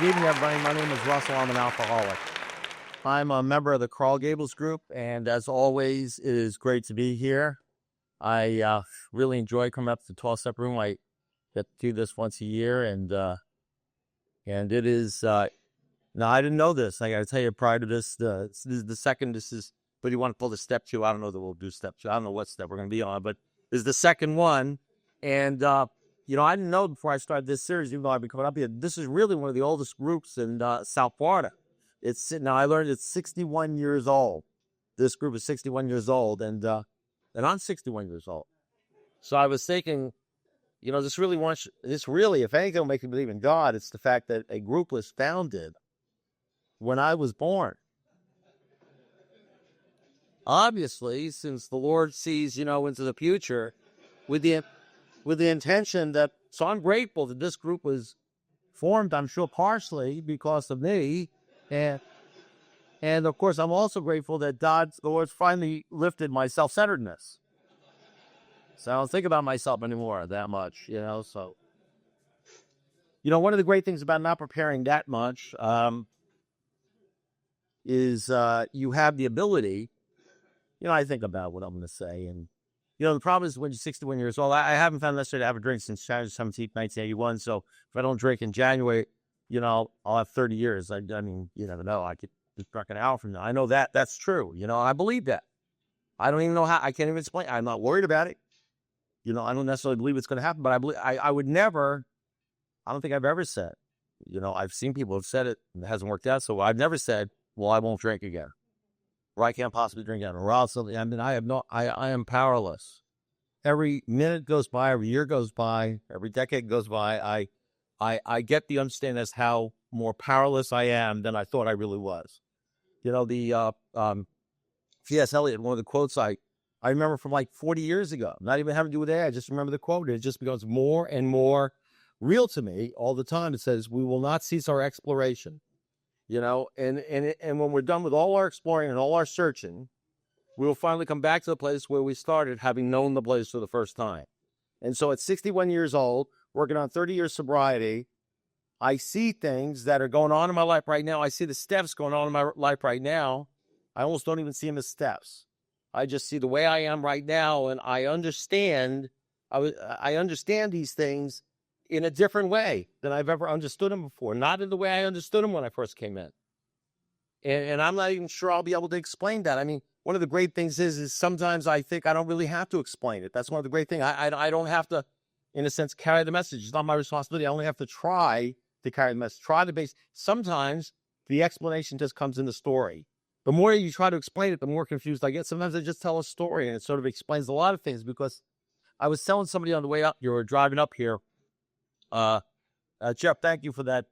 Good evening, everybody. My name is Russell. I'm an alcoholic. I'm a member of the Carl Gables group, and as always, it is great to be here. I really enjoy coming up to the 12-step room. I get to do this once a year, and it is. Now, I didn't know this. I got to tell you, prior to this, this is the second. This is, but you want to pull the step two? I don't know that we'll do step two. I don't know what step we're going to be on, but this is the second one, and I didn't know before I started this series, even though I've been coming up here, this is really one of the oldest groups in South Florida. Now I learned it's 61 years old. This group is 61 years old, and I'm 61 years old. So I was thinking, this really, if anything will make me believe in God, it's the fact that a group was founded when I was born. Obviously, since the Lord sees, into the future, with the intention that, so I'm grateful that this group was formed, I'm sure partially because of me, and of course I'm also grateful that the Lord finally lifted my self-centeredness. So I don't think about myself anymore that much, so. One of the great things about not preparing that much is you have the ability, I think about what I'm going to say, and the problem is when you're 61 years old, I haven't found necessary to have a drink since January 17th, 1981. So if I don't drink in January, I'll have 30 years. I mean, you never know. I could be drunk an hour from now. I know that that's true. I believe that. I don't even know how. I can't even explain. I'm not worried about it. I don't necessarily believe it's going to happen, but I believe I would never. I don't think I've ever said. I've seen people have said it and it hasn't worked out. So I've never said, well, I won't drink again. Or I can't possibly drink again. Or else, I am powerless. Every minute goes by, every year goes by, every decade goes by. I get the understanding as how more powerless I am than I thought I really was. C.S. Eliot, one of the quotes I remember from like 40 years ago, not even having to do with that. I just remember the quote. It just becomes more and more real to me all the time. It says, we will not cease our exploration. And when we're done with all our exploring and all our searching, we will finally come back to the place where we started, having known the place for the first time. And so at 61 years old, working on 30 years sobriety, I see things that are going on in my life right now. I see the steps going on in my life right now. I almost don't even see them as steps. I just see the way I am right now, and I understand. I understand these things in a different way than I've ever understood them before. Not in the way I understood them when I first came in. And I'm not even sure I'll be able to explain that. I mean, one of the great things is sometimes I think I don't really have to explain it. That's one of the great things. I don't have to, in a sense, carry the message. It's not my responsibility. I only have to try to carry the message. Sometimes the explanation just comes in the story. The more you try to explain it, the more confused I get. Sometimes I just tell a story and it sort of explains a lot of things, because I was telling somebody on the way up here, or driving up here, Jeff, thank you for that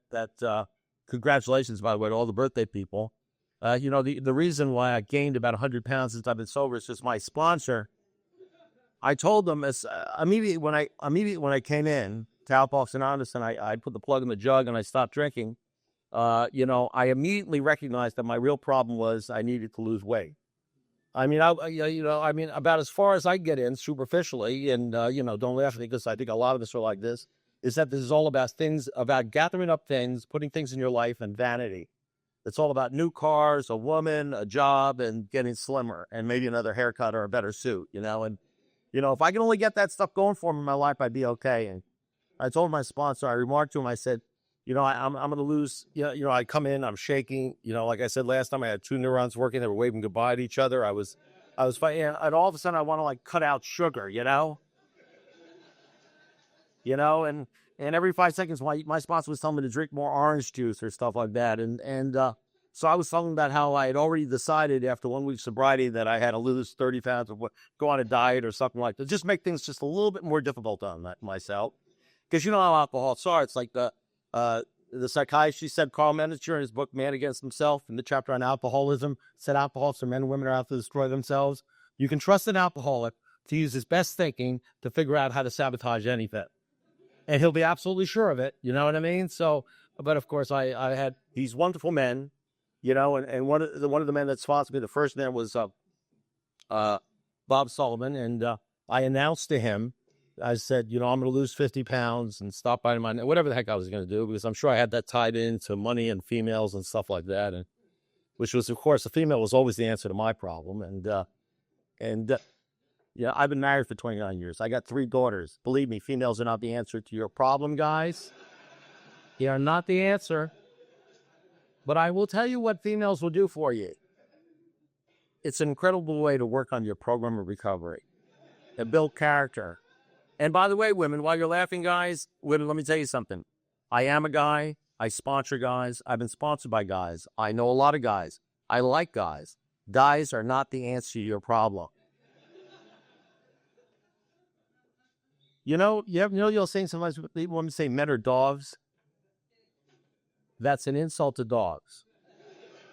congratulations, by the way, to all the birthday people. The reason why I gained about 100 pounds since I've been sober is just my sponsor. I told them immediately when I came in to Alcoholics Anonymous and I put the plug in the jug and I stopped drinking, I immediately recognized that my real problem was I needed to lose weight. I mean, about as far as I get in superficially, and don't laugh at me because I think a lot of us are like this, is that this is all about gathering up things, putting things in your life, and vanity. It's all about new cars, a woman, a job, and getting slimmer, and maybe another haircut or a better suit, And, if I can only get that stuff going for me in my life, I'd be okay. And I told my sponsor, I remarked to him, I said, I'm going to lose, I come in, I'm shaking. Like I said last time, I had two neurons working. They were waving goodbye to each other. I was fighting, and all of a sudden I want to cut out sugar, And every 5 seconds, my sponsor was telling me to drink more orange juice or stuff like that. And so I was talking about how I had already decided after 1 week sobriety that I had to lose 30 pounds, or go on a diet or something like that. Just make things just a little bit more difficult on myself. Because you know how alcoholics are. It's like the psychiatrist said, Carl Menninger, in his book, Man Against Himself, in the chapter on alcoholism, said alcoholics are men and women are out to destroy themselves. You can trust an alcoholic to use his best thinking to figure out how to sabotage anything. And he'll be absolutely sure of it. You know what I mean? So, but of course, I had these wonderful men, and one of the men that sponsored me, the first man was Bob Sullivan, and I announced to him I said, I'm going to lose 50 pounds and stop buying my, whatever the heck I was going to do, because I'm sure I had that tied into money and females and stuff like that. And which was, of course, the female was always the answer to my problem. And I've been married for 29 years. I got 3 daughters. Believe me, females are not the answer to your problem, guys. They are not the answer. But I will tell you what females will do for you. It's an incredible way to work on your program of recovery and build character. And by the way, women, while you're laughing, guys, women, let me tell you something. I am a guy. I sponsor guys. I've been sponsored by guys. I know a lot of guys. I like guys. Guys are not the answer to your problem. You'll say sometimes women say men are dogs. That's an insult to dogs.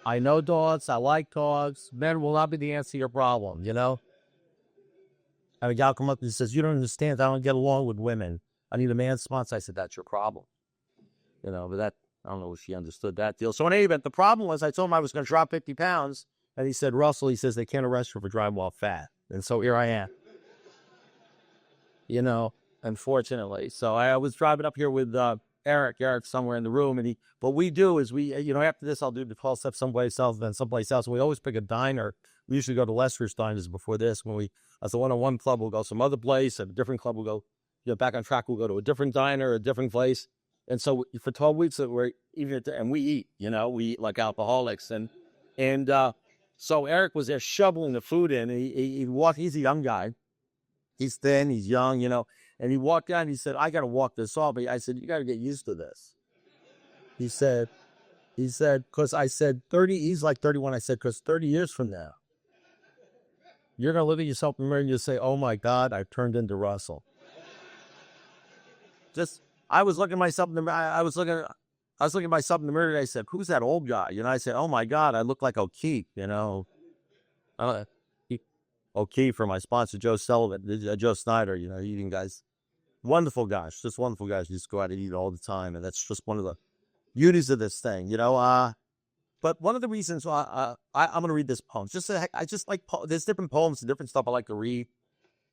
I know dogs. I like dogs. Men will not be the answer to your problem, I have a gal come up and says, you don't understand. I don't get along with women. I need a man sponsor. I said, that's your problem. But that, I don't know if she understood that deal. So in any event, the problem was I told him I was going to drop 50 pounds. And he said, Russell, he says, they can't arrest you for driving while fat. And so here I am. Unfortunately. So I was driving up here with Eric. Eric's somewhere in the room. And what we do is after this, I'll do the 12 steps someplace else, then someplace else. We always pick a diner. We usually go to Lester's diners before this. As a one-on-one club, we'll go some other place. At a different club, we'll go, back on track, we'll go to a different diner, a different place. And so for 12 weeks, we eat, we eat like alcoholics. And so Eric was there shoveling the food in. He walked, he's a young guy. He's thin, he's young, and he walked out and he said, I got to walk this off. I said, you got to get used to this. He said, because I said 30, he's like 31. I said, because 30 years from now, you're going to look at yourself in the mirror and you'll say, oh my God, I've turned into Russell. I was looking at myself in the mirror. I was looking at myself in the mirror and I said, who's that old guy? I said, oh my God, I look like O'Keefe, O'Keefe for my sponsor, Joe Sullivan, Joe Snyder, eating guys. Wonderful guys, just wonderful guys. You just go out and eat all the time. And that's just one of the beauties of this thing, But one of the reasons why I'm going to read this poem, I just like, there's different poems and different stuff I like to read.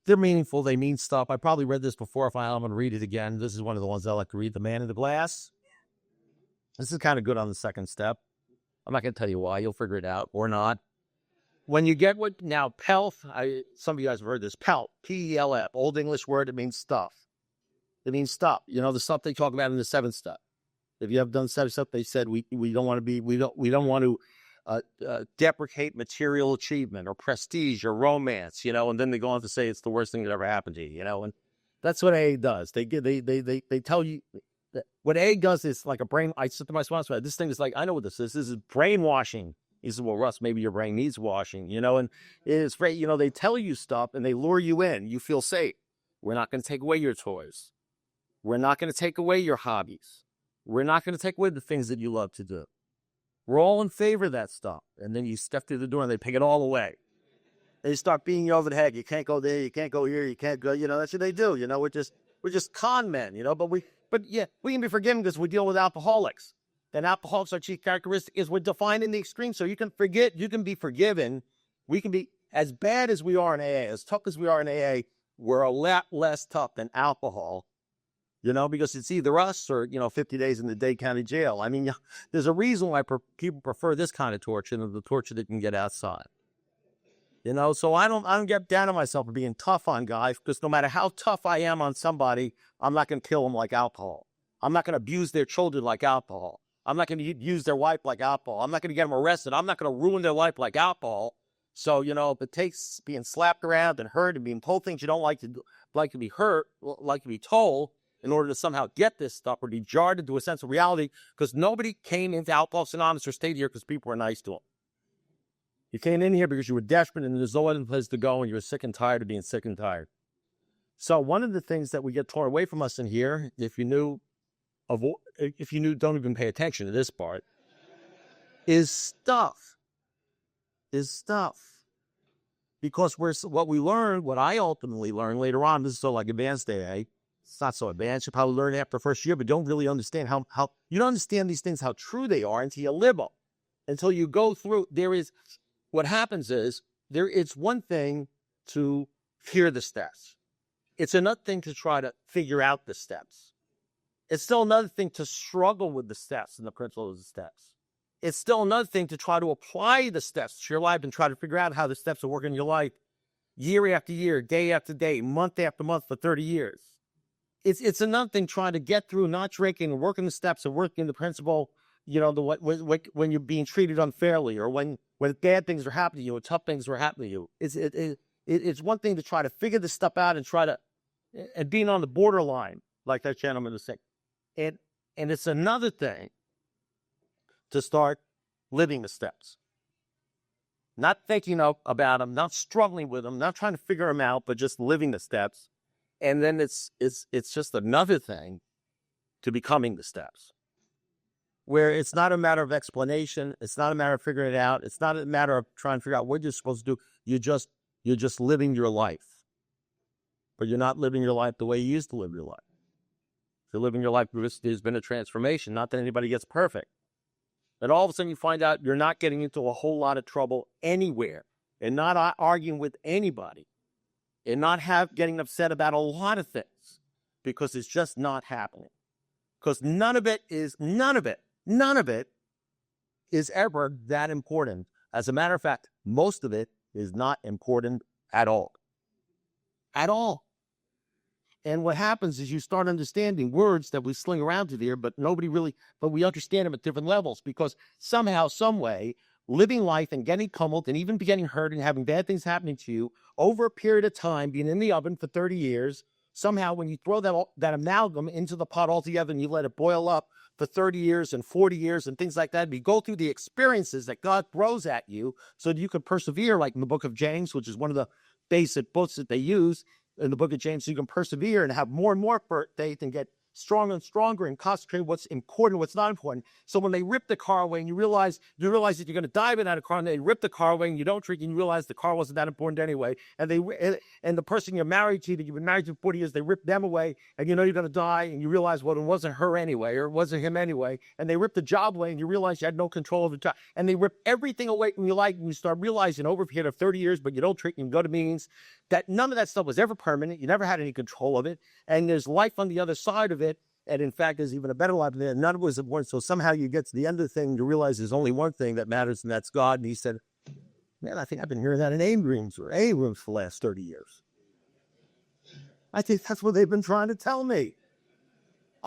They're meaningful. They mean stuff. I probably read this before. If I'm going to read it again, this is one of the ones I like to read. The Man in the Glass. This is kind of good on the second step. I'm not going to tell you why. You'll figure it out or not. When you get pelf, some of you guys have heard this, pelf, P-E-L-F, Old English word, it means stuff. It means stuff. The stuff they talk about in the 7th step. If you have done 7th step, they said we don't want to deprecate material achievement or prestige or romance, and then they go on to say it's the worst thing that ever happened to you, and that's what AA does. They tell you that what AA does is like a brain. I said to my sponsor, this thing is like, I know what this is. This is brainwashing. He said, well, Russ, maybe your brain needs washing, and it's great. They tell you stuff and they lure you in. You feel safe. We're not going to take away your toys. We're not going to take away your hobbies. We're not going to take away the things that you love to do. We're all in favor of that stuff. And then you step through the door and they take it all away. They start beating you over the head. You can't go there. You can't go here. You can't go, that's what they do. We're just con men, but we can be forgiven because we deal with alcoholics. And alcoholics, our chief characteristic is we're defined in the extreme. So you can be forgiven. We can be as bad as we are in AA, as tough as we are in AA. We're a lot less tough than alcohol. Because it's either us or, 50 days in the Dade County Jail. I mean, there's a reason why people prefer this kind of torture than the torture that can get outside. So I don't get down on myself for being tough on guys, because no matter how tough I am on somebody, I'm not going to kill them like alcohol. I'm not going to abuse their children like alcohol. I'm not going to use their wife like alcohol. I'm not going to get them arrested. I'm not going to ruin their life like alcohol. So, if it takes being slapped around and hurt and being told things you don't like to be hurt, like to be told, in order to somehow get this stuff or be jarred into a sense of reality, because nobody came into Alcoholics Anonymous or stayed here because people were nice to them. You came in here because you were desperate and there's no other place to go and you were sick and tired of being sick and tired. So one of the things that we get torn away from us in here, if you knew, don't even pay attention to this part, is stuff. Because what I ultimately learned later on, this is so like advanced AA, it's not so advanced. You probably learn after the first year, but don't really understand how you don't understand these things, how true they are until you live them. Until you go through, what happens is, it's one thing to hear the stats. It's another thing to try to figure out the steps. It's still another thing to struggle with the steps and the principles of the steps. It's still another thing to try to apply the steps to your life and try to figure out how the steps are working in your life year after year, day after day, month after month for 30 years. It's another thing trying to get through not drinking and working the steps and working the principle, when you're being treated unfairly or when bad things are happening to you or tough things are happening to you. It's one thing to try to figure this stuff out and being on the borderline, like that gentleman was saying. And it's another thing to start living the steps. Not thinking about them, not struggling with them, not trying to figure them out, but just living the steps. And then it's just another thing to becoming the steps, where it's not a matter of explanation. It's not a matter of figuring it out. It's not a matter of trying to figure out what you're supposed to do. You're just living your life, but you're not living your life the way you used to live your life. You're living your life, there's been a transformation. Not that anybody gets perfect. And all of a sudden you find out you're not getting into a whole lot of trouble anywhere and not arguing with anybody and not getting upset about a lot of things because it's just not happening. Because none of it is ever that important. As a matter of fact, most of it is not important at all. At all. And what happens is you start understanding words that we sling around to there, but we understand them at different levels because somehow, some way, living life and getting pummeled and even getting hurt and having bad things happening to you over a period of time, being in the oven for 30 years, somehow when you throw that amalgam into the pot altogether and you let it boil up for 30 years and 40 years and things like that, you go through the experiences that God throws at you so that you can persevere, like in the book of James, which is one of the basic books that they use in the book of James, so you can persevere and have more and more faith and get stronger and stronger and concentrate what's important, what's not important. So when they rip the car away and you realize that you're going to die without a car, and they rip the car away and you don't drink and you realize the car wasn't that important anyway, and the person you're married to, that you've been married to for 40 years, they rip them away and you know you're going to die and you realize, well, it wasn't her anyway, or it wasn't him anyway, and they rip the job away and you realize you had no control over the job, and they rip everything away from your life and you start realizing over a period of 30 years, but you don't drink and you go to meetings, that none of that stuff was ever permanent. You never had any control of it, and there's life on the other side of it. And in fact, there's even a better life there. None of it was important. So somehow you get to the end of the thing and you realize there's only one thing that matters, and that's God. And he said, man, I think I've been hearing that in A rooms for the last 30 years. I think that's what they've been trying to tell me.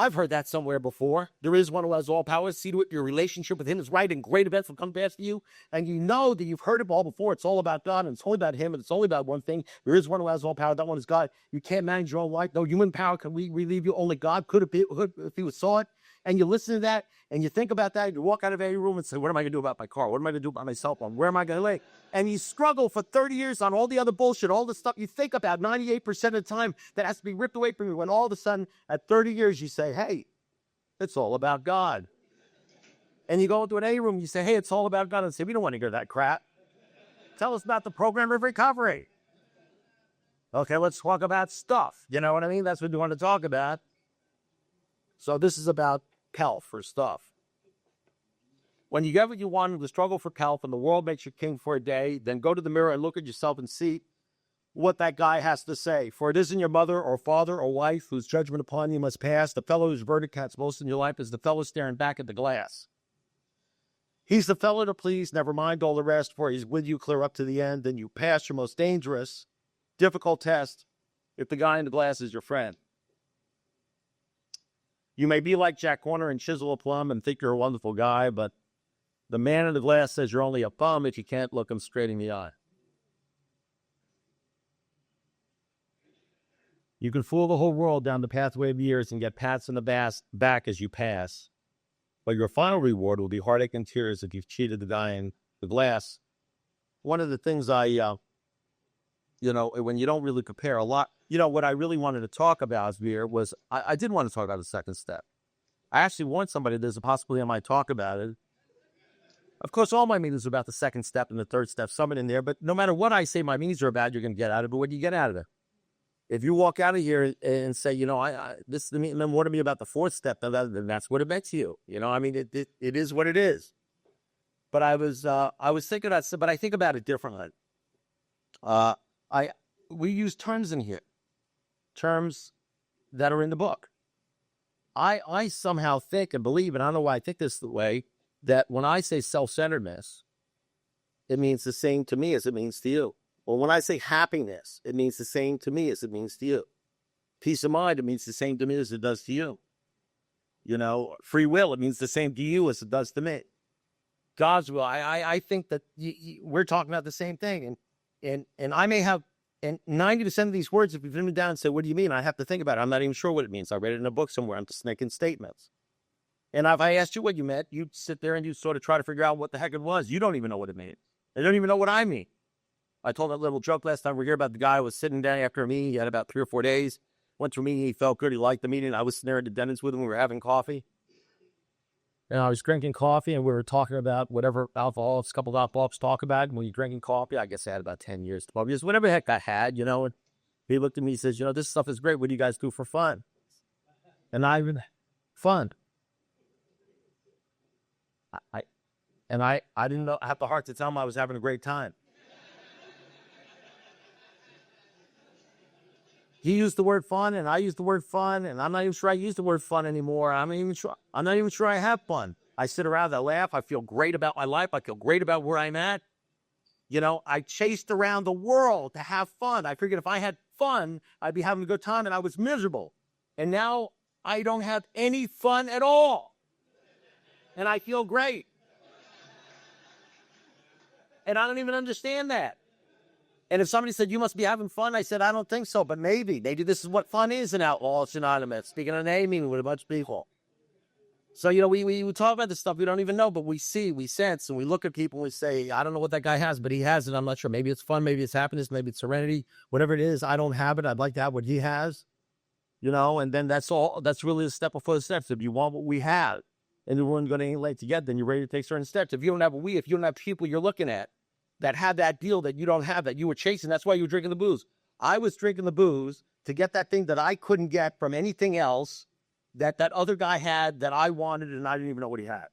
I've heard that somewhere before. There is one who has all power. See to it your relationship with him is right, and great events will come past to you. And you know that you've heard it all before. It's all about God, and it's only about him, and it's only about one thing. There is one who has all power. That one is God. You can't manage your own life. No human power can relieve you. Only God could if he saw it. And you listen to that, and you think about that, and you walk out of every room and say, what am I going to do about my car? What am I going to do about my cell phone? Where am I going to lay? And you struggle for 30 years on all the other bullshit, all the stuff you think about 98% of the time that has to be ripped away from you. When all of a sudden, at 30 years, you say, hey, it's all about God. And you go into an A room, you say, hey, it's all about God. And say, we don't want to hear that crap. Tell us about the program of recovery. Okay, let's talk about stuff. You know what I mean? That's what we want to talk about. So this is about pelf or stuff. When you get what you want, the struggle for pelf, and the world makes you king for a day, then go to the mirror and look at yourself and see what that guy has to say. For it isn't your mother or father or wife whose judgment upon you must pass. The fellow whose verdict counts most in your life is the fellow staring back at the glass. He's the fellow to please, never mind all the rest, for he's with you clear up to the end. Then you pass your most dangerous, difficult test if the guy in the glass is your friend. You may be like Jack Horner and chisel a plum and think you're a wonderful guy, but the man in the glass says you're only a bum if you can't look him straight in the eye. You can fool the whole world down the pathway of years and get pats on the back as you pass, but your final reward will be heartache and tears if you've cheated the guy in the glass. One of the things when you don't really compare a lot, what I really wanted to talk about here was, I did want to talk about the second step. I actually want somebody, there's a possibility I might talk about it. Of course, all my meetings are about the second step and the third step, some in there, but no matter what I say my meetings are about, you're going to get out of it. What do you get out of it? If you walk out of here and say, this is the meeting, then what to me about the fourth step, then that's what it makes you. It is what it is. But I was thinking about, but I think about it differently. We use terms in here. terms that are in the book. I somehow think and believe, and I don't know why I think this the way, that when I say self-centeredness, it means the same to me as it means to you. Or when I say happiness, it means the same to me as it means to you. Peace of mind, it means the same to me as it does to you. Free will, it means the same to you as it does to me. God's will, I think that we're talking about the same thing. And I may have, and 90% of these words, if you've written them down and say, what do you mean? I have to think about it. I'm not even sure what it means. I read it in a book somewhere. I'm just making statements. And if I asked you what you meant, you'd sit there and you sort of try to figure out what the heck it was. You don't even know what it means. They don't even know what I mean. I told that little joke last time we were here about the guy who was sitting down after a meeting. He had about 3 or 4 days. Went to a meeting. He felt good. He liked the meeting. I was sitting there at the dentist with him. We were having coffee. And I was drinking coffee, and we were talking about whatever alcoholics, a couple of alcoholics talk about. When you're drinking coffee, I guess I had about 10 years, 12 years, whatever the heck I had, And he looked at me, he says, this stuff is great. What do you guys do for fun? And fun. I didn't know, I have the heart to tell him I was having a great time. He used the word fun, and I used the word fun, and I'm not even sure I use the word fun anymore. I'm not even sure I have fun. I sit around, I laugh, I feel great about my life, I feel great about where I'm at. I chased around the world to have fun. I figured if I had fun, I'd be having a good time, and I was miserable. And now I don't have any fun at all. And I feel great. And I don't even understand that. And if somebody said, you must be having fun, I said, I don't think so, but maybe. Maybe this is what fun is in Outlaws Anonymous, speaking of naming with a bunch of people. So, we talk about this stuff we don't even know, but we see, we sense, and we look at people and we say, I don't know what that guy has, but he has it. I'm not sure. Maybe it's fun, maybe it's happiness, maybe it's serenity, whatever it is. I don't have it. I'd like to have what he has, and then that's all. That's really a step before the steps. If you want what we have and we're going to ain't late to get, then you're ready to take certain steps. If you don't have if you don't have people you're looking at that had that deal that you don't have, that you were chasing, that's why you were drinking the booze. I was drinking the booze to get that thing that I couldn't get from anything else that other guy had that I wanted, and I didn't even know what he had.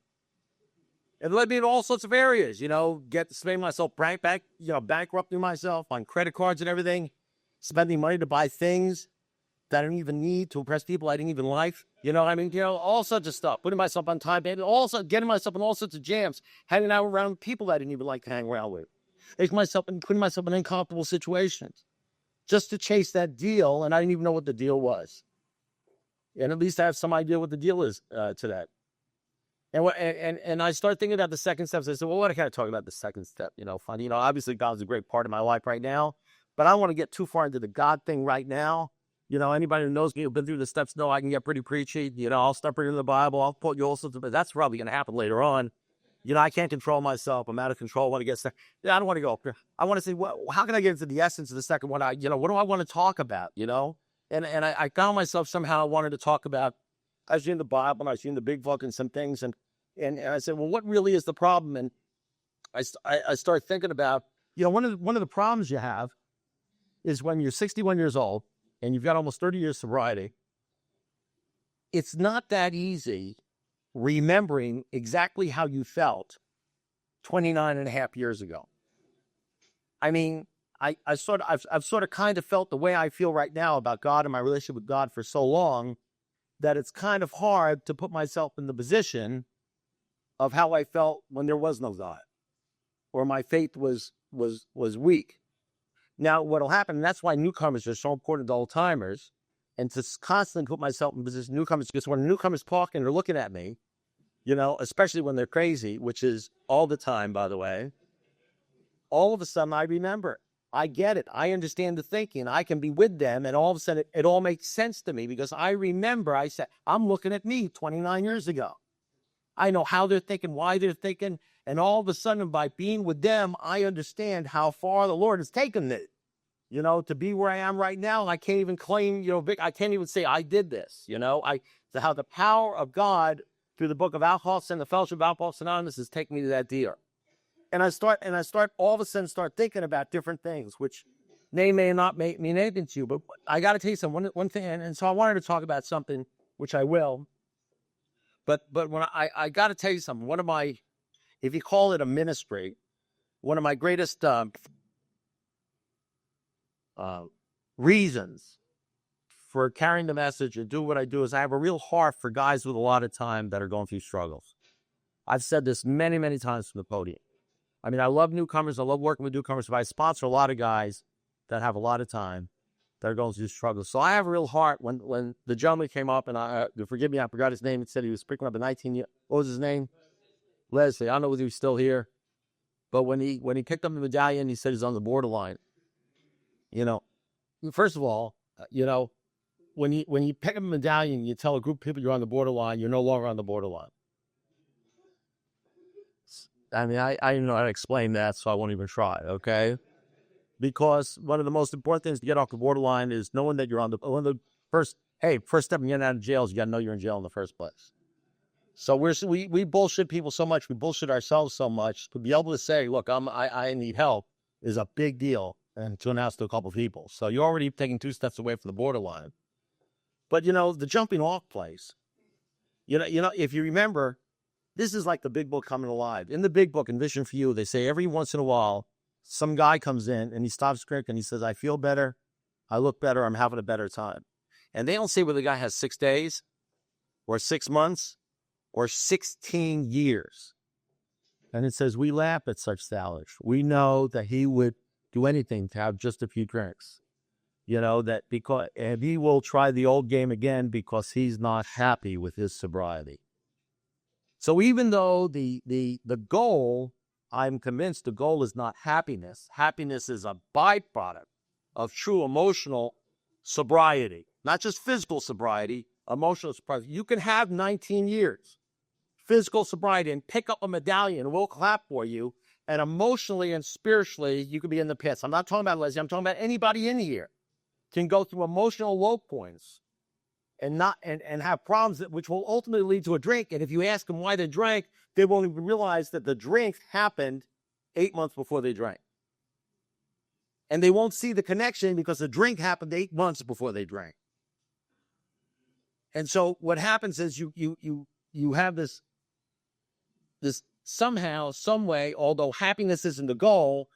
It led me in all sorts of areas, spending myself bankrupting myself on credit cards and everything, spending money to buy things that I didn't even need to impress people I didn't even like. All sorts of stuff. Putting myself on time, getting myself in all sorts of jams, hanging out around people I didn't even like to hang around with. Putting myself in uncomfortable situations just to chase that deal, and I didn't even know what the deal was. And at least I have some idea what the deal is to that. And I start thinking about the second steps. I said, well, what can I talk about the second step? Fun. Obviously God's a great part of my life right now, but I don't want to get too far into the God thing right now. Anybody who knows me, who's been through the steps, know I can get pretty preachy. I'll start reading the Bible. I'll put you all sorts of, but that's probably going to happen later on. I can't control myself. I'm out of control when it gets there. I don't want to go up here. I want to say, how can I get into the essence of the second one? What do I want to talk about? And I found myself somehow I wanted to talk about, I was reading the Bible and I was reading the big book and some things. And I said, well, what really is the problem? And I started thinking about, one of the problems you have is when you're 61 years old and you've got almost 30 years sobriety, it's not that easy remembering exactly how you felt 29 and a half years ago. I mean, I've sort of kind of felt the way I feel right now about God and my relationship with God for so long that it's kind of hard to put myself in the position of how I felt when there was no God or my faith was weak. Now, what'll happen, and that's why newcomers are so important to old timers, and to constantly put myself in position newcomers, because when newcomers talking, they're looking at me, especially when they're crazy, which is all the time, by the way, all of a sudden I remember. I get it. I understand the thinking. I can be with them, and all of a sudden it all makes sense to me because I remember I said, I'm looking at me 29 years ago. I know how they're thinking, why they're thinking, and all of a sudden by being with them, I understand how far the Lord has taken it, to be where I am right now. I can't even claim, I can't even say I did this, so how the power of God through the book of Alcoholics and the Fellowship of Alcoholics Anonymous has taken me to that deal. And I start all of a sudden start thinking about different things, which may not mean anything to you, but I got to tell you something, one thing. And so I wanted to talk about something, which I will, but when I got to tell you something, one of my, if you call it a ministry, one of my greatest reasons for carrying the message and do what I do is I have a real heart for guys with a lot of time that are going through struggles. I've said this many, many times from the podium. I mean, I love newcomers. I love working with newcomers, but I sponsor a lot of guys that have a lot of time that are going through struggles. So I have a real heart. When the gentleman came up, and forgive me, I forgot his name. It said he was picking up a 19-year. What was his name? Leslie. I don't know whether he was still here, but when he picked up the medallion, he said he's on the borderline. First of all, when you pick up a medallion, you tell a group of people you're on the borderline. You're no longer on the borderline. I mean, I don't know how to explain that, so I won't even try, okay? Because one of the most important things to get off the borderline is knowing that you're on one of the first step in getting out of jail is you got to know you're in jail in the first place. So we bullshit people so much, we bullshit ourselves so much, to be able to say, look, I need help is a big deal, and to announce to a couple of people. So you're already taking 2 steps away from the borderline. But, the jumping off place, if you remember, this is like the big book coming alive. In the big book, in Vision for You, they say every once in a while, some guy comes in and he stops drinking and he says, I feel better, I look better, I'm having a better time. And they don't say whether the guy has 6 days or 6 months or 16 years. And it says, we laugh at such salvage. We know that he would do anything to have just a few drinks. And he will try the old game again because he's not happy with his sobriety. So even though the goal, I'm convinced the goal is not happiness. Happiness is a byproduct of true emotional sobriety, not just physical sobriety, emotional sobriety. You can have 19 years physical sobriety and pick up a medallion and we'll clap for you. And emotionally and spiritually, you could be in the pits. I'm not talking about Leslie. I'm talking about anybody in here can go through emotional low points and have problems which will ultimately lead to a drink. And if you ask them why they drank, they won't even realize that the drink happened 8 months before they drank. And they won't see the connection because the drink happened 8 months before they drank. And so what happens is you have this somehow, some way, although happiness isn't the goal,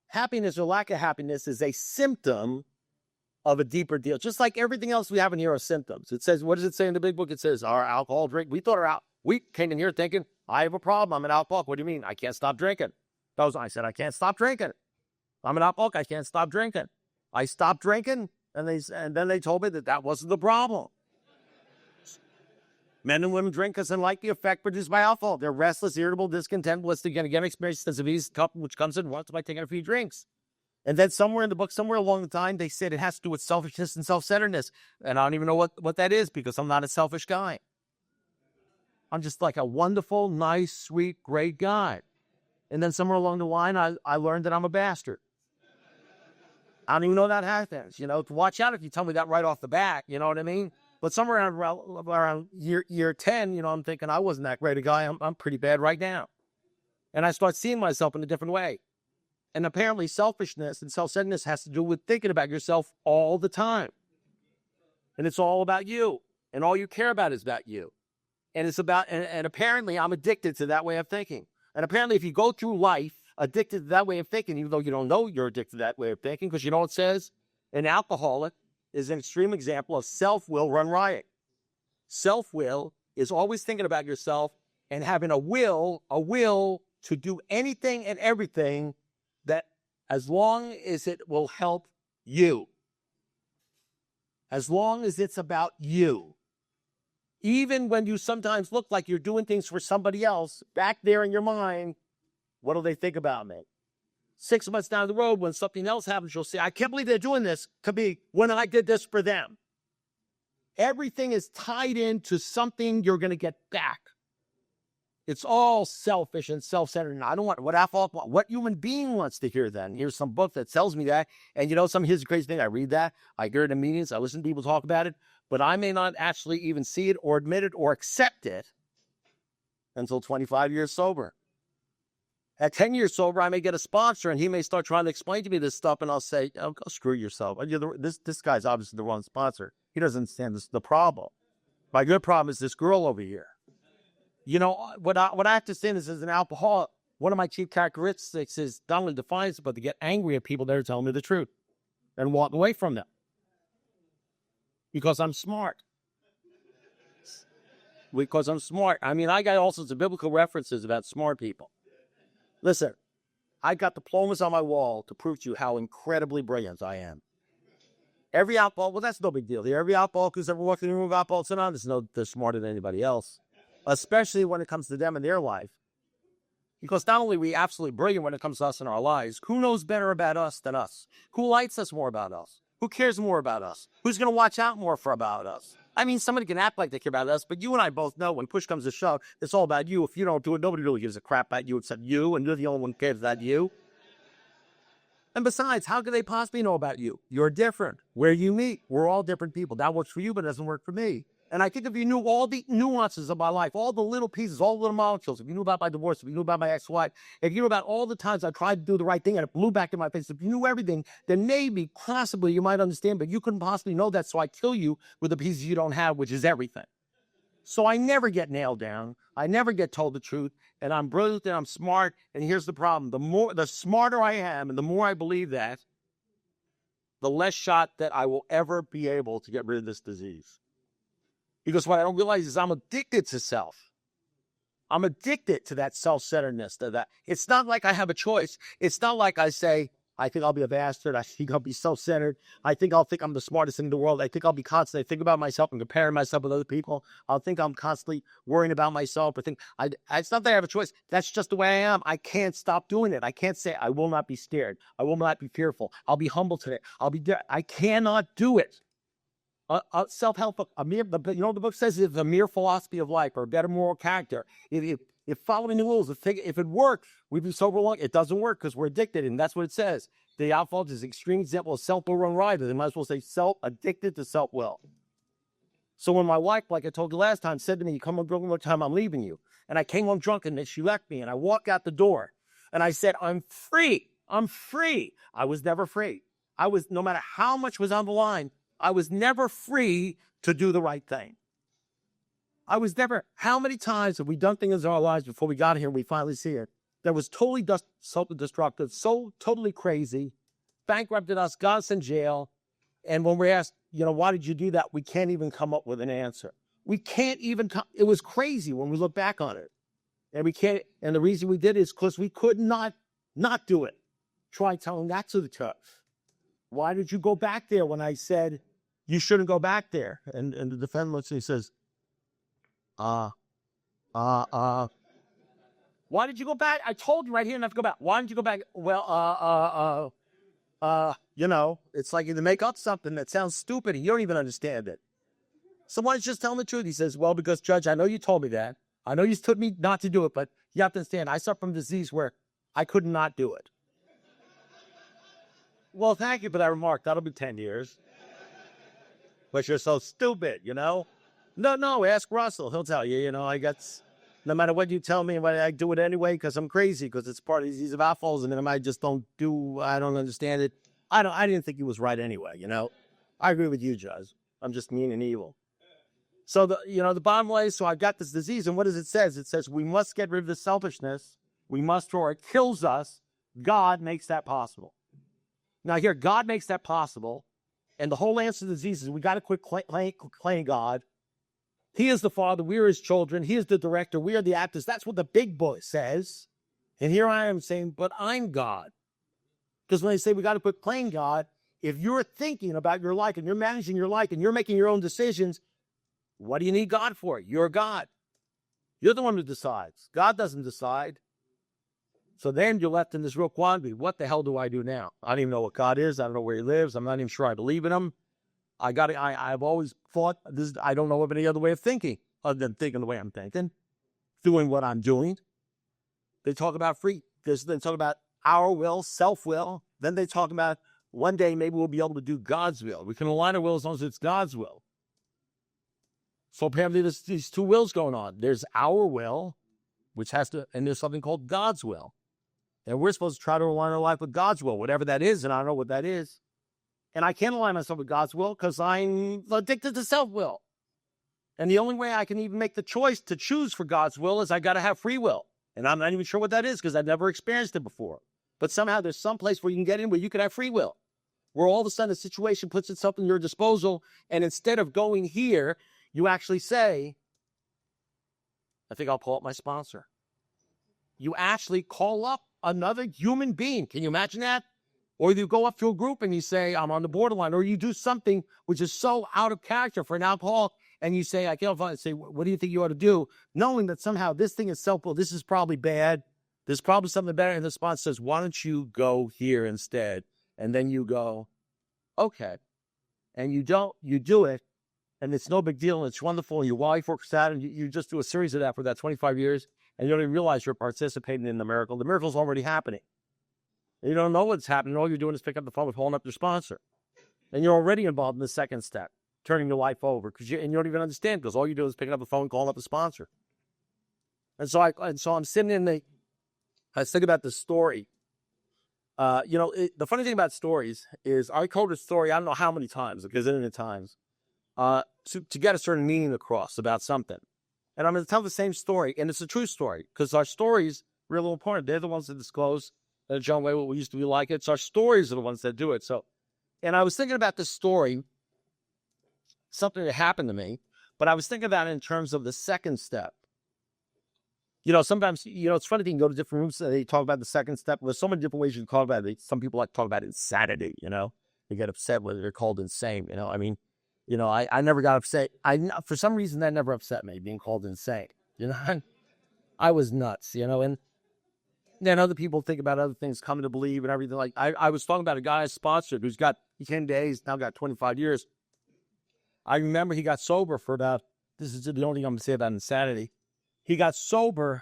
happiness or lack of happiness is a symptom of a deeper deal. Just like everything else we have in here are symptoms. It says, what does it say in the big book? It says, our alcohol drink. We came in here thinking, I have a problem. I'm an alcoholic. What do you mean? I can't stop drinking. I said, I can't stop drinking. I'm an alcoholic. I can't stop drinking. I stopped drinking, and then they told me that wasn't the problem. Men and women drink because they like the effect produced by alcohol. They're restless, irritable, discontent, ballistic, and again experience sense of ease, which comes in once by taking a few drinks. And then somewhere in the book, somewhere along the time, they said it has to do with selfishness and self-centeredness. And I don't even know what that is because I'm not a selfish guy. I'm just like a wonderful, nice, sweet, great guy. And then somewhere along the line, I learned that I'm a bastard. I don't even know that happens. Watch out if you tell me that right off the bat. You know what I mean? But somewhere around year 10, I'm thinking I wasn't that great a guy. I'm pretty bad right now. And I start seeing myself in a different way. And apparently selfishness and self-centeredness has to do with thinking about yourself all the time. And it's all about you. And all you care about is about you. And it's about, and apparently I'm addicted to that way of thinking. And apparently if you go through life addicted to that way of thinking, even though you don't know you're addicted to that way of thinking, because you know what it says? An alcoholic is an extreme example of self-will run riot. Self-will is always thinking about yourself and having a will to do anything and everything that as long as it will help you. As long as it's about you. Even when you sometimes look like you're doing things for somebody else, back there in your mind, what do they think about me? 6 months down the road, when something else happens, you'll say, I can't believe they're doing this. Could be when I did this for them. Everything is tied into something you're going to get back. It's all selfish and self-centered. And I don't want what human being wants to hear then. Here's some book that tells me that. And here's the crazy thing. I read that. I hear it in meetings. I listen to people talk about it. But I may not actually even see it or admit it or accept it until 25 years sober. At 10 years sober, I may get a sponsor, and he may start trying to explain to me this stuff, and I'll say, oh, go screw yourself. This guy's obviously the wrong sponsor. He doesn't understand the problem. My good problem is this girl over here. What I have to say is, as an alcoholic, one of my chief characteristics is not only defiance, but to get angry at people that are telling me the truth and walk away from them. Because I'm smart. Because I'm smart. I mean, I got all sorts of biblical references about smart people. Listen, I got diplomas on my wall to prove to you how incredibly brilliant I am. Every outball, well, that's no big deal. Every outball who's ever walked in the room of outball tonight, they're smarter than anybody else, especially when it comes to them in their life. Because not only are we absolutely brilliant when it comes to us in our lives, who knows better about us than us? Who likes us more about us? Who cares more about us? Who's going to watch out more for about us? I mean, somebody can act like they care about us, but you and I both know when push comes to shove, it's all about you. If you don't do it, nobody really gives a crap about you except you, and you're the only one who cares about you. And besides, how could they possibly know about you? You're different. Where you meet, we're all different people. That works for you, but it doesn't work for me. And I think if you knew all the nuances of my life, all the little pieces, all the little molecules, if you knew about my divorce, if you knew about my ex-wife, if you knew about all the times I tried to do the right thing and it blew back in my face, if you knew everything, then maybe, possibly, you might understand, but you couldn't possibly know that, so I kill you with the pieces you don't have, which is everything. So I never get nailed down. I never get told the truth. And I'm brilliant and I'm smart. And here's the problem. The smarter I am and the more I believe that, the less shot that I will ever be able to get rid of this disease. Because what I don't realize is I'm addicted to self. I'm addicted to that self-centeredness. To that. It's not like I have a choice. It's not like I say, I think I'll be a bastard. I think I'll be self-centered. I think I'm the smartest in the world. I think I'll be constantly thinking about myself and comparing myself with other people. I'll think I'm constantly worrying about myself. It's not that I have a choice. That's just the way I am. I can't stop doing it. I can't say I will not be scared. I will not be fearful. I'll be humble today. I cannot do it. Self-help book, the book says it's a mere philosophy of life or a better moral character. If following the rules, if it worked, we'd be sober long. It doesn't work because we're addicted, and that's what it says. The outfall is an extreme example of self-will run rider. They might as well say addicted to self-will. So when my wife, like I told you last time, said to me, "You come home drunk one more time, I'm leaving you." And I came home drunk, and then she left me, and I walked out the door, and I said, "I'm free. I'm free." I was never free. No matter how much was on the line, I was never free to do the right thing. How many times have we done things in our lives before we got here and we finally see it that was totally self-destructive, so totally crazy, bankrupted us, got us in jail, and when we're asked, why did you do that, we can't even come up with an answer. We can't even, it was crazy when we look back on it. And we can't, and the reason we did it is because we could not do it. Try telling that to the church. Why did you go back there when I said, you shouldn't go back there? And the defendant looks and he says, why did you go back? I told you right here not to go back. Why didn't you go back? Well, it's like you make up something that sounds stupid and you don't even understand it. Someone's just telling the truth. He says, well, because Judge, I know you told me that. I know you told me not to do it, but you have to understand, I suffer from a disease where I could not do it. Well, thank you for that remark. That'll be 10 years. But you're so stupid, No, ask Russel. He'll tell you, no matter what you tell me, I do it anyway because I'm crazy, because it's part of the disease of alcoholism, and I just I don't understand it. I didn't think he was right anyway, I agree with you, Judge. I'm just mean and evil. So, the bottom line is, so I've got this disease, and what does it say? It says we must get rid of the selfishness. We must, or it kills us. God makes that possible. Now here, God makes that possible, and the whole answer to the disease is we got to quit playing God. He is the Father, we are His children, He is the director, we are the actors. That's what the big boy says. And here I am saying, but I'm God. Because when they say we got to quit playing God, if you're thinking about your life and you're managing your life and you're making your own decisions, what do you need God for? You're God. You're the one who decides. God doesn't decide. So then you're left in this real quandary. What the hell do I do now? I don't even know what God is. I don't know where He lives. I'm not even sure I believe in Him. I've always thought this. I don't know of any other way of thinking other than thinking the way I'm thinking, doing what I'm doing. They talk about they talk about our will, self-will. Then they talk about one day maybe we'll be able to do God's will. We can align our will as long as it's God's will. So apparently there's these two wills going on. There's our will, and there's something called God's will. And we're supposed to try to align our life with God's will, whatever that is, and I don't know what that is. And I can't align myself with God's will because I'm addicted to self-will. And the only way I can even make the choice to choose for God's will is I got to have free will. And I'm not even sure what that is because I've never experienced it before. But somehow there's some place where you can get in where you can have free will. where all of a sudden a situation puts itself in your disposal, and instead of going here, you actually say, I think I'll call up my sponsor. You actually call up another human being. Can you imagine that? Or you go up to a group and you say, I'm on the borderline. Or you do something which is so out of character for an alcoholic, and you say, I can't find it. Say, what do you think you ought to do? Knowing that somehow this thing is self-will, this is probably bad. There's probably something better. And the sponsor says, why don't you go here instead? And then you go, okay. And you do it. And it's no big deal. And it's wonderful. And your wife works out, and you just do a series of that for that 25 years. And you don't even realize you're participating in the miracle. The miracle's already happening. You don't know what's happening. All you're doing is pick up the phone and calling up your sponsor. And you're already involved in the second step, turning your life over. And you don't even understand, because all you do is picking up the phone and calling up the sponsor. And so I'm sitting I was thinking about this story. The funny thing about stories is I told a story, I don't know how many times, a gazillion times, to get a certain meaning across about something. And I'm going to tell the same story, and it's a true story, because our stories are really important. They're the ones that disclose John Way, what we used to be like. It's our stories are the ones that do it. So, and I was thinking about this story, something that happened to me, but I was thinking about it in terms of the second step. Sometimes, it's funny, you can go to different rooms and they talk about the second step. There's so many different ways you can talk about it. Some people like to talk about insanity, They get upset when they're called insane, I never got upset. For some reason, that never upset me, being called insane, I was nuts, and then other people think about other things, coming to believe and everything. Like I was talking about a guy I sponsored who's got 10 days, now got 25 years. I remember he got sober for about, this is the only thing I'm going to say about insanity. He got sober.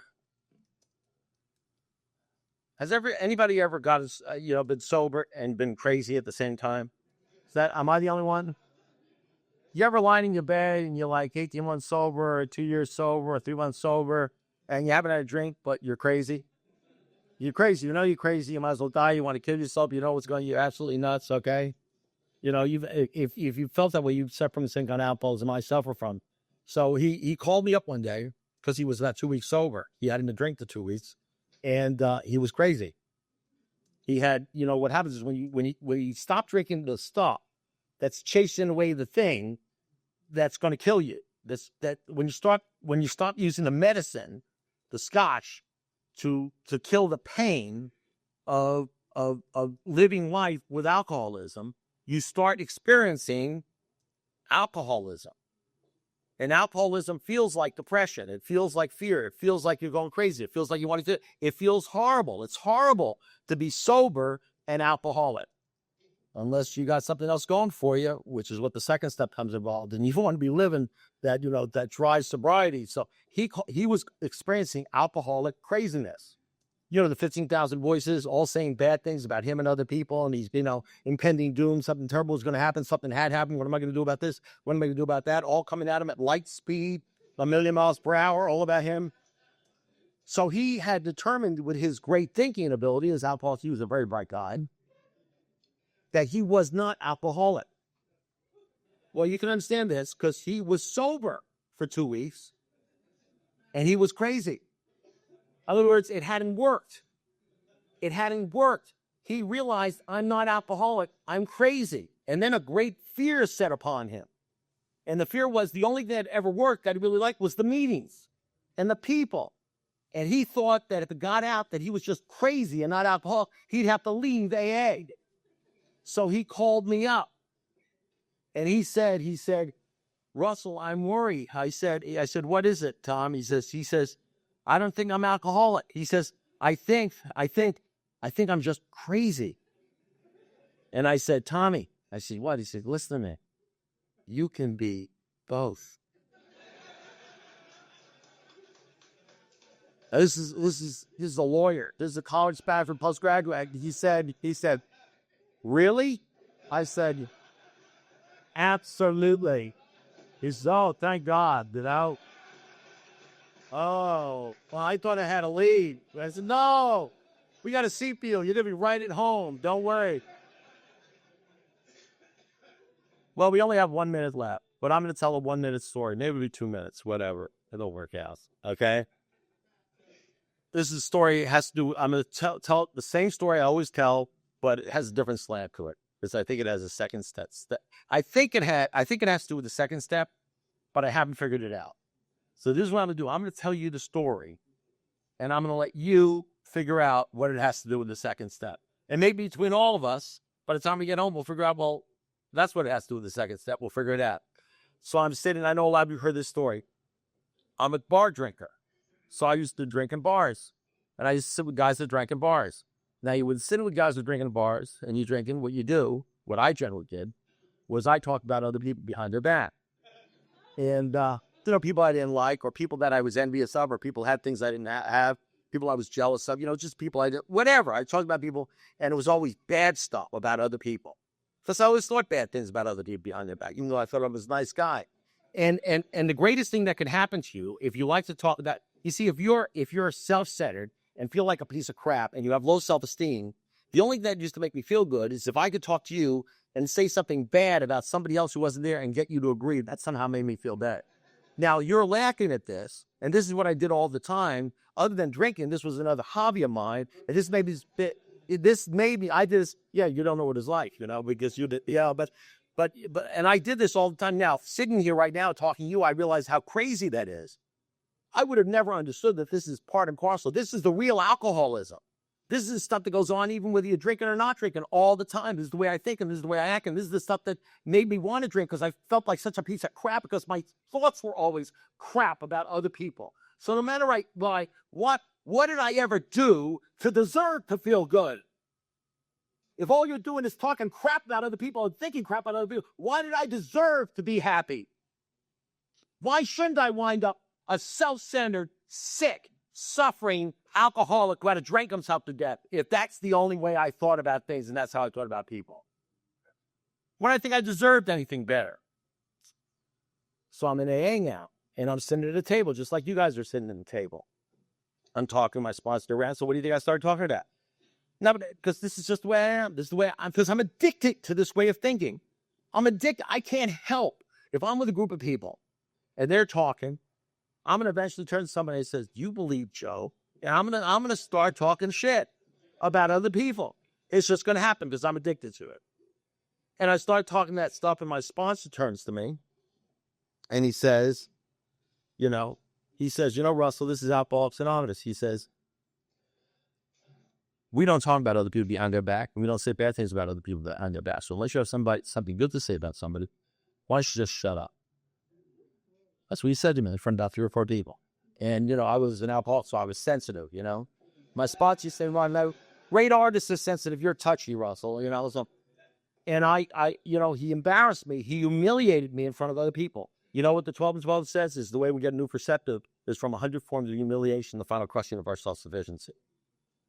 Has anybody ever been sober and been crazy at the same time? Am I the only one? You ever lying in your bed and you're like 18 months sober, or 2 years sober, or 3 months sober, and you haven't had a drink, but you're crazy? You're crazy. You're crazy. You might as well die. You want to kill yourself. You know what's going on. You're absolutely nuts. Okay. If you felt that way, you've suffered from the same kind of alcoholism I suffer from. So he called me up one day, because he was about 2 weeks sober. He hadn't been drink the 2 weeks, and he was crazy. He had, what happens is when you stop drinking the stuff that's chasing away the thing that's going to kill you. When you stop using the medicine, the scotch, to kill the pain of living life with alcoholism, you start experiencing alcoholism. And alcoholism feels like depression. It feels like fear. It feels like you're going crazy. It feels like you want to. It feels horrible. It's horrible to be sober and alcoholic, unless you got something else going for you, which is what the second step comes involved. And you want to be living that, that dry sobriety. So he was experiencing alcoholic craziness. The 15,000 voices all saying bad things about him and other people. And he's, impending doom. Something terrible is going to happen. Something had happened. What am I going to do about this? What am I going to do about that? All coming at him at light speed, 1,000,000 miles per hour, all about him. So he had determined, with his great thinking ability, as alcoholic, he was a very bright guy, that he was not alcoholic. Well, you can understand this, because he was sober for 2 weeks and he was crazy. In other words, it hadn't worked. It hadn't worked. He realized, I'm not alcoholic, I'm crazy. And then a great fear set upon him. And the fear was the only thing that ever worked that he really liked was the meetings and the people. And he thought that if it got out that he was just crazy and not alcoholic, he'd have to leave AA. So he called me up. And he said, Russell, I'm worried. I said, what is it, Tom? He says, I don't think I'm alcoholic. He says, I think I'm just crazy. And I said, Tommy, I said, what? He said, listen to me. You can be both. This is a lawyer. This is a college Spafford postgraduate. He said, really? I said, absolutely. He said, oh, thank God. Oh, well, I thought I had a lead. I said, no, we got a seat for you. You're going to be right at home. Don't worry. Well, we only have 1 minute left, but I'm going to tell a 1 minute story. Maybe it'll be 2 minutes, whatever. It'll work out. Okay? This is a story, I'm going to tell the same story I always tell, but it has a different slant to it. because I think it has a second step. I think it has to do with the second step, but I haven't figured it out. So this is what I'm going to do. I'm going to tell you the story, and I'm going to let you figure out what it has to do with the second step. And maybe between all of us, by the time we get home, we'll figure out, well, that's what it has to do with the second step. We'll figure it out. So I'm sitting, I know a lot of you heard this story. I'm a bar drinker. So I used to drink in bars. And I used to sit with guys that drank in bars. Now, you would sit with guys that drink in bars, and you drinking, what you do, what I generally did, was I talked about other people behind their back. And, people I didn't like, or people that I was envious of, or people had things I didn't have, people I was jealous of, just people I didn't, whatever. I talked about people, and it was always bad stuff about other people. Because I always thought bad things about other people behind their back, even though I thought I was a nice guy. And the greatest thing that could happen to you, if you like to talk about, you see, if you're self-centered and feel like a piece of crap and you have low self-esteem, the only thing that used to make me feel good is if I could talk to you and say something bad about somebody else who wasn't there and get you to agree. That somehow made me feel bad. Now, you're laughing at this, and this is what I did all the time. Other than drinking, this was another hobby of mine, and this made me, I just, you don't know what it's like, because you did, but, and I did this all the time. Now, sitting here right now talking to you, I realize how crazy that is. I would have never understood that this is part and parcel. This is the real alcoholism. This is the stuff that goes on even whether you're drinking or not drinking all the time. This is the way I think, and this is the way I act, and this is the stuff that made me want to drink because I felt like such a piece of crap because my thoughts were always crap about other people. So no matter what did I ever do to deserve to feel good? If all you're doing is talking crap about other people and thinking crap about other people, why did I deserve to be happy? Why shouldn't I wind up a self-centered, sick, suffering alcoholic who had to drink himself to death if that's the only way I thought about things and that's how I thought about people? When I think I deserved anything better. So I'm in AA now, and I'm sitting at a table just like you guys are sitting at the table. I'm talking to my sponsor around. So what do you think I started talking about? No, because this is just the way I am. This is the way because I'm addicted to this way of thinking. I'm addicted. I can't help. If I'm with a group of people and they're talking, I'm going to eventually turn to somebody and says, "Do you believe Joe?" And I'm going to start talking shit about other people. It's just going to happen because I'm addicted to it. And I start talking that stuff, and my sponsor turns to me and he says, Russell, this is Alcoholics Anonymous. He says, we don't talk about other people behind their back, and we don't say bad things about other people behind their back. So unless you have something good to say about somebody, why don't you just shut up? That's what he said to me in front of about 3 or 4 people. And, I was an alcoholic, so I was sensitive, My sponsor used to say, well, no, great artists are sensitive. You're touchy, Russell, So, and he embarrassed me. He humiliated me in front of other people. You know what the 12 and 12 says is the way we get a new perceptive is from 100 forms of humiliation, the final crushing of our self-sufficiency.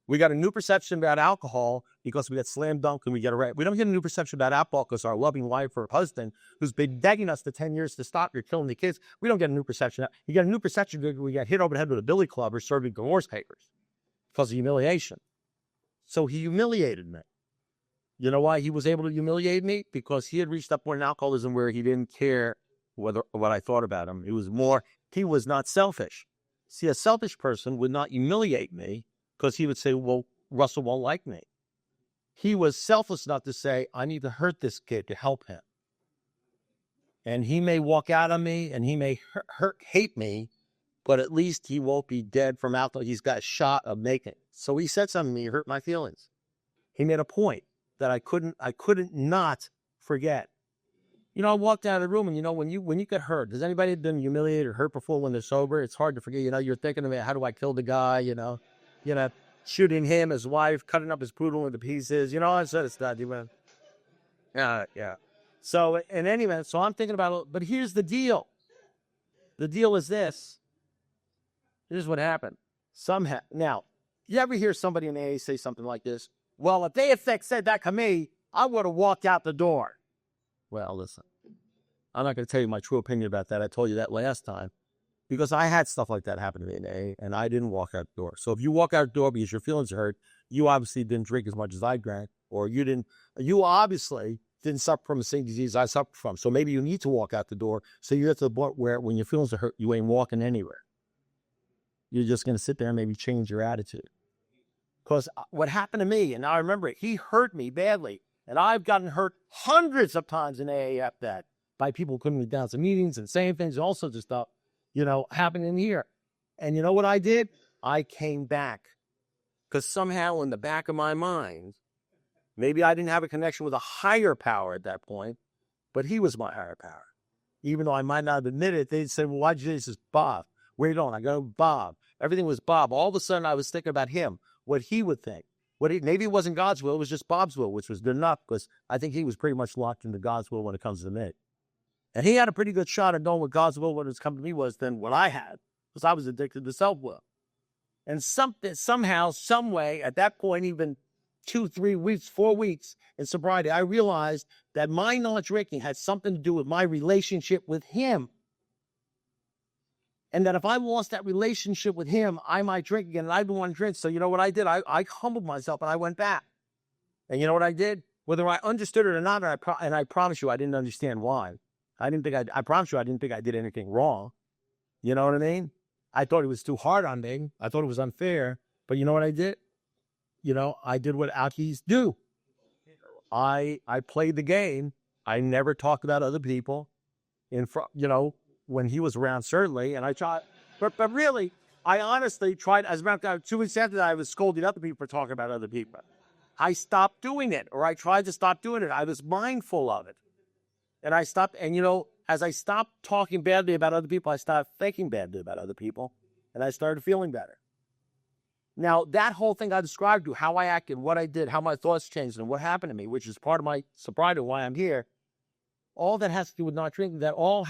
We got a new perception about alcohol because we get slam dunked and we get arrested. We don't get a new perception about alcohol because our loving wife or husband who's been begging us for 10 years to stop, you're killing the kids. We don't get a new perception. You get a new perception because we get hit over the head with a billy club or serving divorce papers because of humiliation. So he humiliated me. You know why he was able to humiliate me? Because he had reached that point in alcoholism where he didn't care what I thought about him. He was not selfish. See, a selfish person would not humiliate me because he would say, well, Russell won't like me. He was selfless enough to say, I need to hurt this kid to help him. And he may walk out on me and he may hate me, but at least he won't be dead from alcohol. He's got a shot of making it. So he said something to me, hurt my feelings. He made a point that I couldn't not forget. I walked out of the room and, when you get hurt, has anybody been humiliated or hurt before when they're sober? It's hard to forget, you're thinking about how do I kill the guy, shooting him, his wife, cutting up his poodle into pieces, I said it's not, yeah. So, in any event, so I'm thinking about it, but here's the deal. The deal is this. This is what happened. Now, you ever hear somebody in AA say something like this? Well, if they had said that to me, I would have walked out the door. Well, listen, I'm not going to tell you my true opinion about that. I told you that last time. Because I had stuff like that happen to me in AA, and I didn't walk out the door. So if you walk out the door because your feelings are hurt, you obviously didn't drink as much as I drank, or you obviously didn't suffer from the same disease I suffered from. So maybe you need to walk out the door so you're at the point where when your feelings are hurt, you ain't walking anywhere. You're just going to sit there and maybe change your attitude. Because what happened to me, and now I remember it, he hurt me badly. And I've gotten hurt hundreds of times in AAF that by people coming me down to meetings and saying things, all sorts of stuff, happening here. And you know what I did? I came back. Because somehow in the back of my mind, maybe I didn't have a connection with a higher power at that point, but he was my higher power. Even though I might not have admitted it, they'd say, well, why'd you say this is Bob? Wait on, I go, Bob. Everything was Bob. All of a sudden, I was thinking about him, what he would think. Maybe it wasn't God's will, it was just Bob's will, which was good enough, because I think he was pretty much locked into God's will when it comes to me. And he had a pretty good shot at knowing what God's will when it's come to me was than what I had, because I was addicted to self-will. And somehow, some way, at that point, even 2, 3 weeks, 4 weeks in sobriety, I realized that my not drinking had something to do with my relationship with him. And that if I lost that relationship with him, I might drink again, and I didn't want to drink. So you know what I did? I humbled myself, and I went back. And you know what I did? Whether I understood it or not, and I promise you, I didn't understand why. I promise you, I didn't think I did anything wrong. You know what I mean? I thought it was too hard on me. I thought it was unfair. But you know what I did? I did what alkies do. I played the game. I never talked about other people in front, when he was around, certainly. And I tried, but really, I honestly tried. As a matter of fact, 2 weeks after that, I was scolding other people for talking about other people. I stopped doing it, or I tried to stop doing it. I was mindful of it. And I stopped, and as I stopped talking badly about other people, I stopped thinking badly about other people, and I started feeling better. Now, that whole thing I described to you, how I acted, what I did, how my thoughts changed, and what happened to me, which is part of my sobriety, why I'm here, all that has to do with not drinking, that whole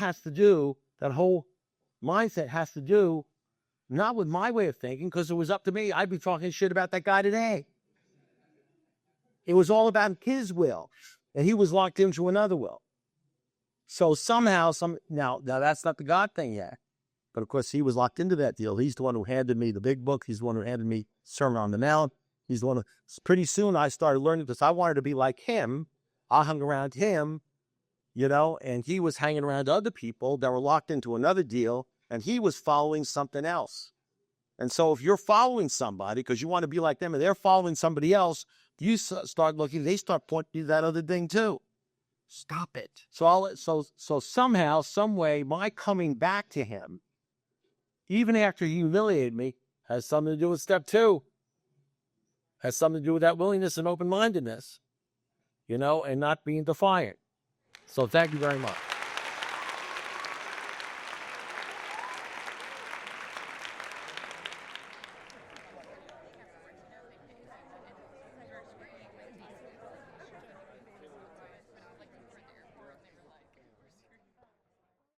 mindset has to do not with my way of thinking, because it was up to me. I'd be talking shit about that guy today. It was all about his will, and he was locked into another will. So somehow, now that's not the God thing yet. But of course, he was locked into that deal. He's the one who handed me the big book. He's the one who handed me Sermon on the Mount. He's the one who, pretty soon I started learning this. I wanted to be like him. I hung around him, and he was hanging around other people that were locked into another deal, and he was following something else. And so if you're following somebody because you want to be like them and they're following somebody else, you start looking, they start pointing to that other thing too. Stop it. So somehow, some way, my coming back to him, even after he humiliated me, has something to do with step 2. Has something to do with that willingness and open-mindedness, and not being defiant. So thank you very much.